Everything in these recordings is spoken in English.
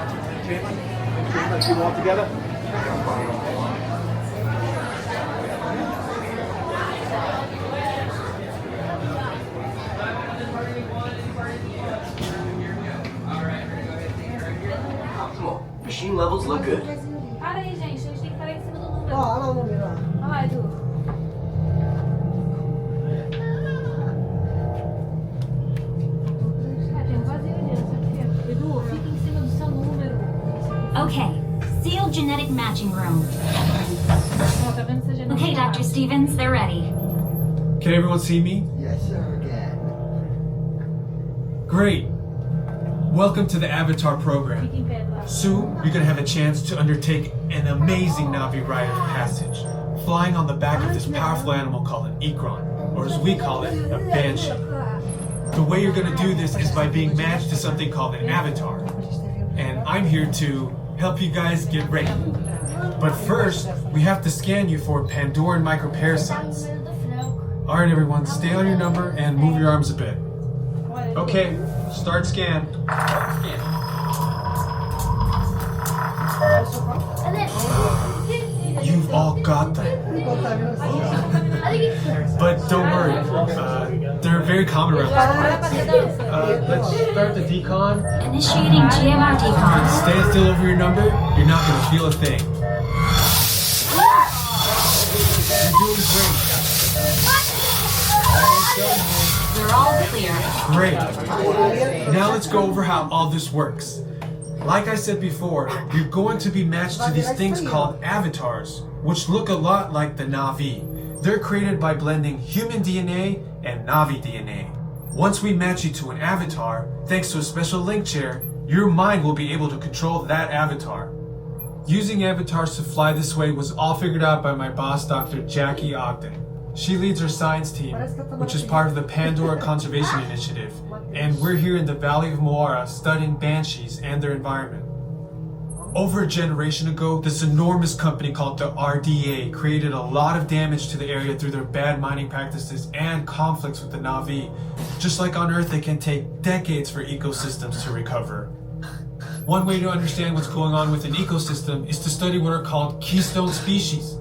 Let's do them all together. Machine levels look good. Para aí, gente. A gente tem que parar em cima do número. Ó, olha lá o número, ó. Olha lá, Edu. Tem um vazio ali, não sei o quê. Edu, fica em cima do seu número. Okay, sealed genetic matching room. Ó, tá vendo essa janela? Okay, Dr. Stevens, they're ready. Can everyone see me? Yes, sir, again. Great. Welcome to the Avatar program. Fica em pé, Eduardo. Soon, you're going to have a chance to undertake an amazing Navi rite of passage, flying on the back of this powerful animal called an Ikron, or as we call it, a Banshee. The way you're going to do this is by being matched to something called an avatar. And I'm here to help you guys get ready. But first, we have to scan you for Pandoran microparasites. Alright everyone, stay on your number and move your arms a bit. Okay, start scan. You've all got them. But don't worry, they're very common around this place. Let's start the decon. Initiating GMR decon. Stay still over your number, you're not going to feel a thing. You're doing great. We're all clear. Great. Now let's go over how all this works. Like I said before, you're going to be matched to these things called avatars, which look a lot like the Navi. They're created by blending human DNA and Navi DNA. Once we match you to an avatar, thanks to a special link chair, your mind will be able to control that avatar. Using avatars to fly this way was all figured out by my boss, Dr. Jackie Ogden. She leads our science team, which is part of the Pandora Conservation Initiative, and we're here in the Valley of Moara studying banshees and their environment. Over a generation ago, this enormous company called the RDA created a lot of damage to the area through their bad mining practices and conflicts with the Navi. Just like on Earth, it can take decades for ecosystems to recover. One way to understand what's going on with an ecosystem is to study what are called keystone species.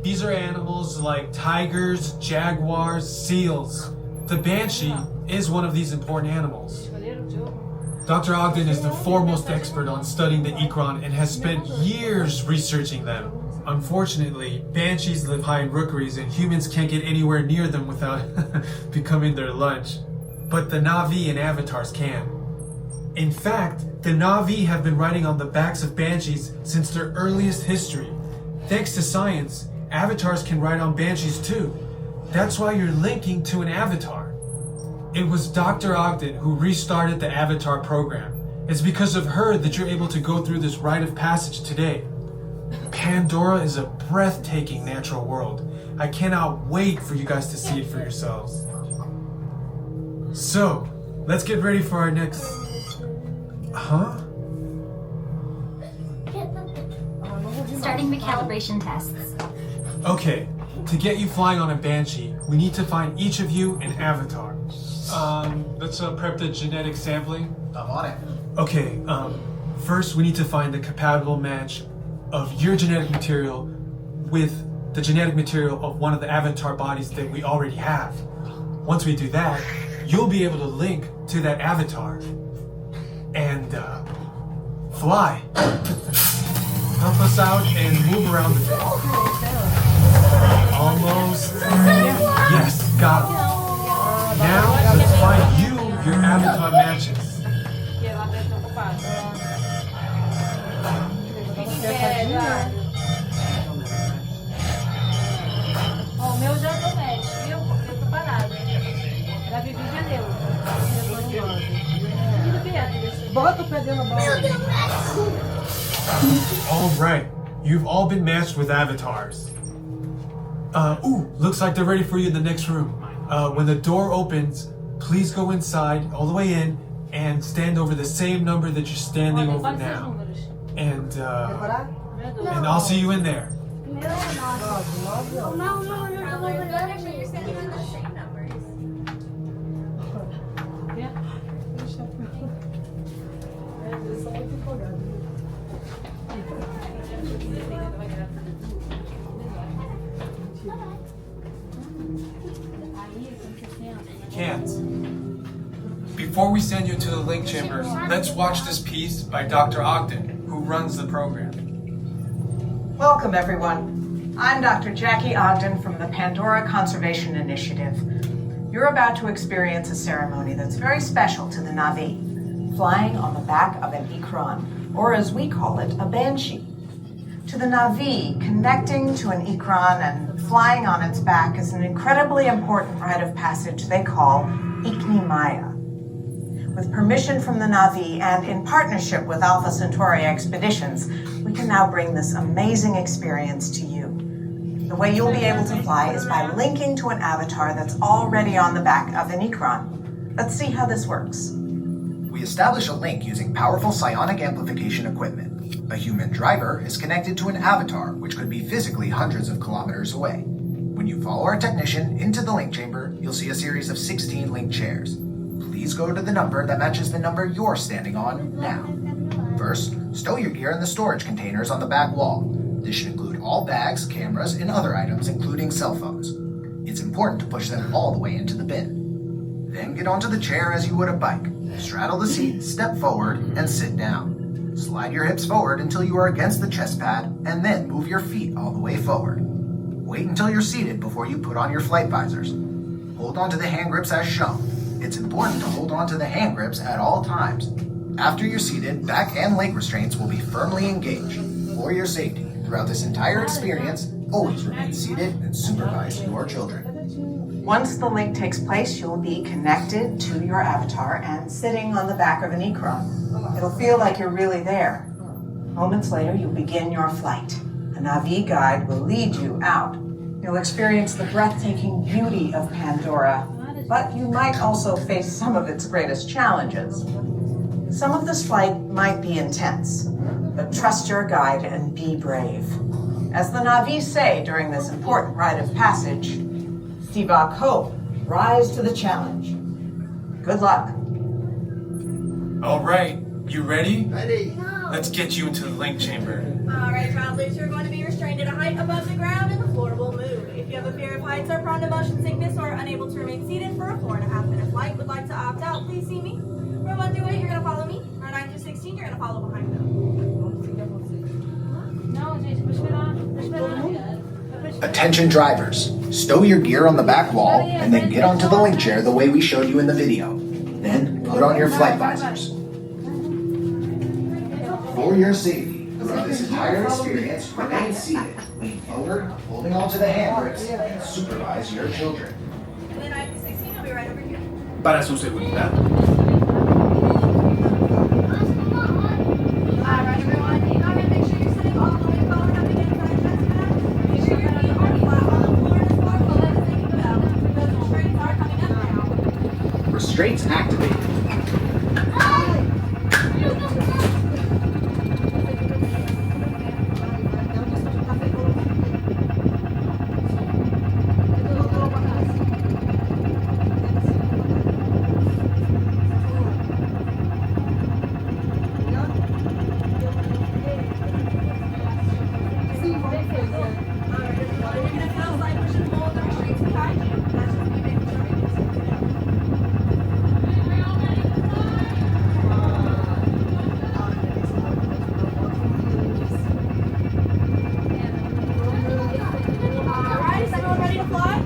These are animals like tigers, jaguars, seals. The Banshee is one of these important animals. Dr. Ogden is the foremost expert on studying the Ikron and has spent years researching them. Unfortunately, Banshees live high in rookeries and humans can't get anywhere near them without becoming their lunch. But the Navi and avatars can. In fact, the Navi have been riding on the backs of Banshees since their earliest history. Thanks to science, avatars can ride on Banshees too. That's why you're linking to an avatar. It was Dr. Ogden who restarted the Avatar program. It's because of her that you're able to go through this rite of passage today. Pandora is a breathtaking natural world. I cannot wait for you guys to see it for yourselves. So, let's get ready for our next... Huh? Starting recalibration tests. Okay, to get you flying on a Banshee, we need to find each of you an avatar. Let's prep the genetic sampling. I'm on it. Okay, first we need to find the compatible match of your genetic material with the genetic material of one of the avatar bodies that we already have. Once we do that, you'll be able to link to that avatar and fly. Help us out and move around a bit. Almost. Yes, got it. Now, let's find you your avatar matches. Porque ela vai estar ocupada. Fica em pé, Eduardo. Ó, o meu já tô match, viu? Porque eu tô parada. Da Vivi já deu. Tudo quieto, deixa. Bota o pé dentro da bola. Alright, you've all been matched with avatars. Looks like they're ready for you in the next room. When the door opens, please go inside, all the way in, and stand over the same number that you're standing over now. And Decorar? I'll see you in there. No, no, no, no, you're standing on the same numbers. Eles são muito empolgados. Before we send you to the link chamber, let's watch this piece by Dr. Ogden, who runs the program. Welcome, everyone. I'm Dr. Jackie Ogden from the Pandora Conservation Initiative. You're about to experience a ceremony that's very special to the Na'vi, flying on the back of an ikran, or as we call it, a Banshee. To the Na'vi, connecting to an ikran and flying on its back is an incredibly important rite of passage they call Ikni Maya. With permission from the Na'vi and in partnership with Alpha Centauri Expeditions, we can now bring this amazing experience to you. The way you'll be able to fly is by linking to an avatar that's already on the back of an ikran. Let's see how this works. We establish a link using powerful psionic amplification equipment. A human driver is connected to an avatar, which could be physically hundreds of kilometers away. When you follow our technician into the link chamber, you'll see a series of 16 link chairs. Please go to the number that matches the number you're standing on now. First, stow your gear in the storage containers on the back wall. This should include all bags, cameras, and other items, including cell phones. It's important to push them all the way into the bin. Then get onto the chair as you would a bike. Straddle the seat, step forward, and sit down. Slide your hips forward until you are against the chest pad, and then move your feet all the way forward. Wait until you're seated before you put on your flight visors. Hold on to the hand grips as shown. It's important to hold on to the hand grips at all times. After you're seated, back and leg restraints will be firmly engaged. For your safety, throughout this entire experience, always remain seated and supervise your children. Once the link takes place, you'll be connected to your avatar and sitting on the back of an ikran. It'll feel like you're really there. Moments later, you'll begin your flight. A Na'vi guide will lead you out. You'll experience the breathtaking beauty of Pandora, but you might also face some of its greatest challenges. Some of this flight might be intense, but trust your guide and be brave. As the Na'vi say during this important rite of passage, Tivako, rise to the challenge. Good luck. All right, you ready? Ready. Let's get you into the link chamber. Alright, travelers, you're going to be restrained at a height above the ground and the floor will move. If you have a fear of heights, are prone to motion sickness, or are unable to remain seated for a 4.5-minute flight, would like to opt out, please see me. Row 1 through 8, you're going to follow me. Row 9 through 16, you're going to follow behind them. Não, gente, vou esperar. Attention drivers, stow your gear on the back wall and then get onto the link chair the way we showed you in the video. Then put on your flight visors. For your safety, throughout this entire experience, remain seated, lean forward, holding onto the hand grips, and supervise your children. And then 9 through 16, I'll be right over here. Para su seguridad. Alright, everyone, you go ahead, make sure you're sitting all the way forward up against that chest pad. Make sure your feet are flat on the floor as far below as they can go. Those restraints are coming up now. Restraints activated. Alright, is everyone ready to fly?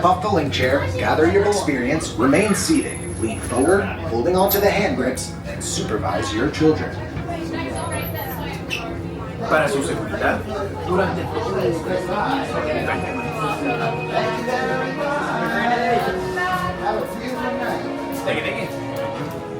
step off the link chair, gather your experience, remain seated, lean forward, holding onto the hand grips, and supervise your children. Para su seguridad, durante todo el Have a beautiful night. Take it.